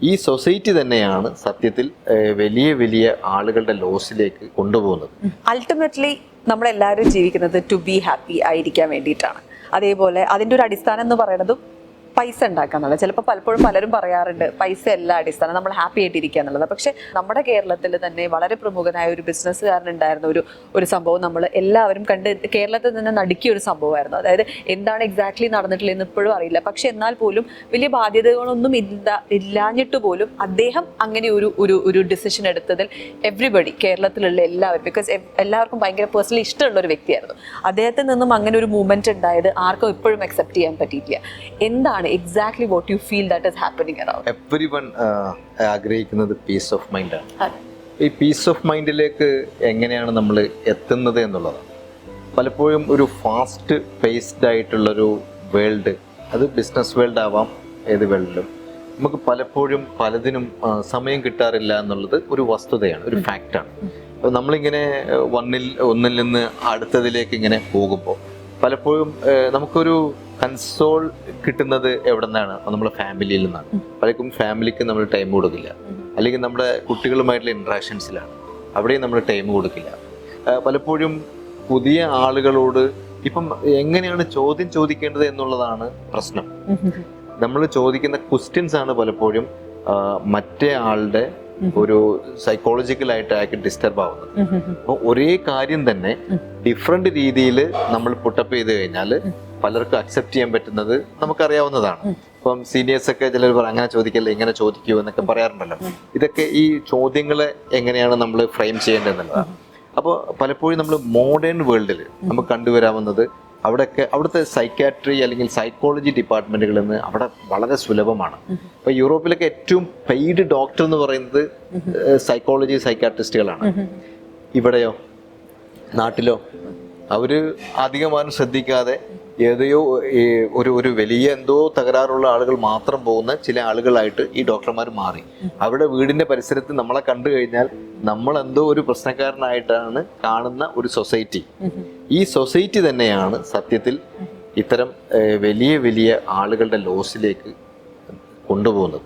ഈ സൊസൈറ്റി തന്നെയാണ് സത്യത്തിൽ വലിയ വലിയ ആളുകളുടെ ലോസിലേക്ക് കൊണ്ടുപോകുന്നത്. അൾട്ടിമേറ്റ്ലി നമ്മളെല്ലാവരും ജീവിക്കുന്നത് ടു ബി ഹാപ്പി ആയിരിക്കാൻ വേണ്ടിയിട്ടാണ്. അതേപോലെ അതിൻ്റെ ഒരു അടിസ്ഥാനം എന്ന് പറയുന്നതും പൈസ ഉണ്ടാക്കുക എന്നുള്ളത്. ചിലപ്പോൾ പലപ്പോഴും പലരും പറയാറുണ്ട് പൈസ അല്ല അടിസ്ഥാനം, നമ്മൾ ഹാപ്പി ആയിട്ടിരിക്കുക എന്നുള്ളത്. പക്ഷെ നമ്മുടെ കേരളത്തിൽ തന്നെ വളരെ പ്രമുഖനായ ഒരു ബിസിനസ്സുകാരനുണ്ടായിരുന്ന ഒരു സംഭവം നമ്മൾ എല്ലാവരും കണ്ട് കേരളത്തിൽ തന്നെ നടുക്കിയ ഒരു സംഭവമായിരുന്നു. അതായത് എന്താണ് എക്സാക്ട്ലി നടന്നിട്ടില്ലെന്ന് ഇപ്പോഴും അറിയില്ല. പക്ഷെ എന്നാൽ പോലും വലിയ ബാധ്യതകളൊന്നും ഇല്ലാഞ്ഞിട്ട് പോലും അദ്ദേഹം അങ്ങനെ ഒരു ഡിസിഷൻ എടുത്തതിൽ എവ്രിബഡി, കേരളത്തിലുള്ള എല്ലാവരും, ബിക്കോസ് എല്ലാവർക്കും ഭയങ്കര പേഴ്സണലി ഇഷ്ടമുള്ള ഒരു വ്യക്തിയായിരുന്നു. അദ്ദേഹത്തിൽ നിന്നും അങ്ങനെ ഒരു മൂവ്മെന്റ് ഉണ്ടായത് ആർക്കും ഇപ്പോഴും അക്സെപ്റ്റ് ചെയ്യാൻ പറ്റിയിട്ടില്ല. എന്താണ് exactly what you feel that is happening around? Everyone ആഗ്രഹിക്കുന്നത് പീസ് ഓഫ് മൈൻഡ് ആണ്. ഈ പീസ് ഓഫ് മൈൻഡിലേക്ക് എങ്ങനെയാണ് നമ്മൾ എത്തുന്നത് എന്നുള്ളതാണ്. പലപ്പോഴും ഒരു ഫാസ്റ്റ് പേസ്ഡ് ആയിട്ടുള്ളൊരു വേൾഡ്, അത് ബിസിനസ് വേൾഡ് ആവാം, ഏത് വേൾഡിലും നമുക്ക് പലപ്പോഴും പലതിനും സമയം കിട്ടാറില്ല എന്നുള്ളത് ഒരു വസ്തുതയാണ്, ഒരു ഫാക്റ്റാണ്. അപ്പോൾ നമ്മളിങ്ങനെ ഒന്നിൽ നിന്ന് അടുത്തതിലേക്ക് ഇങ്ങനെ പോകുമ്പോൾ പലപ്പോഴും നമുക്കൊരു കൺസോൾ കിട്ടുന്നത് എവിടെ നിന്നാണ്? നമ്മുടെ ഫാമിലിയിൽ നിന്നാണ്. പലർക്കും ഫാമിലിക്ക് നമ്മൾ ടൈം കൊടുക്കില്ല, അല്ലെങ്കിൽ നമ്മുടെ കുട്ടികളുമായിട്ടുള്ള ഇൻട്രാക്ഷൻസിലാണ്, അവിടെയും നമ്മൾ ടൈം കൊടുക്കില്ല. പലപ്പോഴും പുതിയ ആളുകളോട് ഇപ്പം എങ്ങനെയാണ് ചോദ്യം ചോദിക്കേണ്ടത് എന്നുള്ളതാണ് പ്രശ്നം. നമ്മൾ ചോദിക്കുന്ന ക്വസ്റ്റ്യൻസ് ആണ് പലപ്പോഴും മറ്റേ ആളുടെ ഒരു സൈക്കോളജിക്കലായിട്ട് അയാൾക്ക് ഡിസ്റ്റർബ് ആവുന്നത്. അപ്പോൾ ഒരേ കാര്യം തന്നെ ഡിഫറെന്റ് രീതിയിൽ നമ്മൾ പുട്ടപ്പ് ചെയ്ത് കഴിഞ്ഞാൽ പലർക്കും അക്സെപ്റ്റ് ചെയ്യാൻ പറ്റുന്നത് നമുക്കറിയാവുന്നതാണ്. ഇപ്പം സീനിയേഴ്സ് ഒക്കെ ചിലർ അങ്ങനെ ചോദിക്കല്ലേ, ഇങ്ങനെ ചോദിക്കൂ എന്നൊക്കെ പറയാറുണ്ടല്ലോ. ഇതൊക്കെ ഈ ചോദ്യങ്ങളെ എങ്ങനെയാണ് നമ്മൾ ഫ്രെയിം ചെയ്യേണ്ടതെന്നുള്ളതാണ്. അപ്പോൾ പലപ്പോഴും നമ്മൾ മോഡേൺ വേൾഡിൽ നമുക്ക് കണ്ടുവരാവുന്നത് അവിടുത്തെ സൈക്കാട്രി അല്ലെങ്കിൽ സൈക്കോളജി ഡിപ്പാർട്ട്മെന്റുകളിൽ നിന്ന് അവിടെ വളരെ സുലഭമാണ്. ഇപ്പൊ യൂറോപ്പിലൊക്കെ ഏറ്റവും പെയ്ഡ് ഡോക്ടർ എന്ന് പറയുന്നത് സൈക്കോളജി സൈക്കാട്രിസ്റ്റുകളാണ്. ഇവിടെയോ, നാട്ടിലോ അവര് അധികമാരും ശ്രദ്ധിക്കാതെ ഏതെയോ ഒരു വലിയ എന്തോ തകരാറുള്ള ആളുകൾ മാത്രം പോകുന്ന ചില ആളുകളായിട്ട് ഈ ഡോക്ടർമാർ മാറി. അവരുടെ വീടിന്റെ പരിസരത്ത് നമ്മളെ കണ്ടു കഴിഞ്ഞാൽ നമ്മൾ എന്തോ ഒരു പ്രശ്നക്കാരനായിട്ടാണ് കാണുന്ന ഒരു സൊസൈറ്റി. ഈ സൊസൈറ്റി തന്നെയാണ് സത്യത്തിൽ ഇത്തരം വലിയ വലിയ ആളുകളുടെ ലോസിലേക്ക് കൊണ്ടുപോകുന്നത്.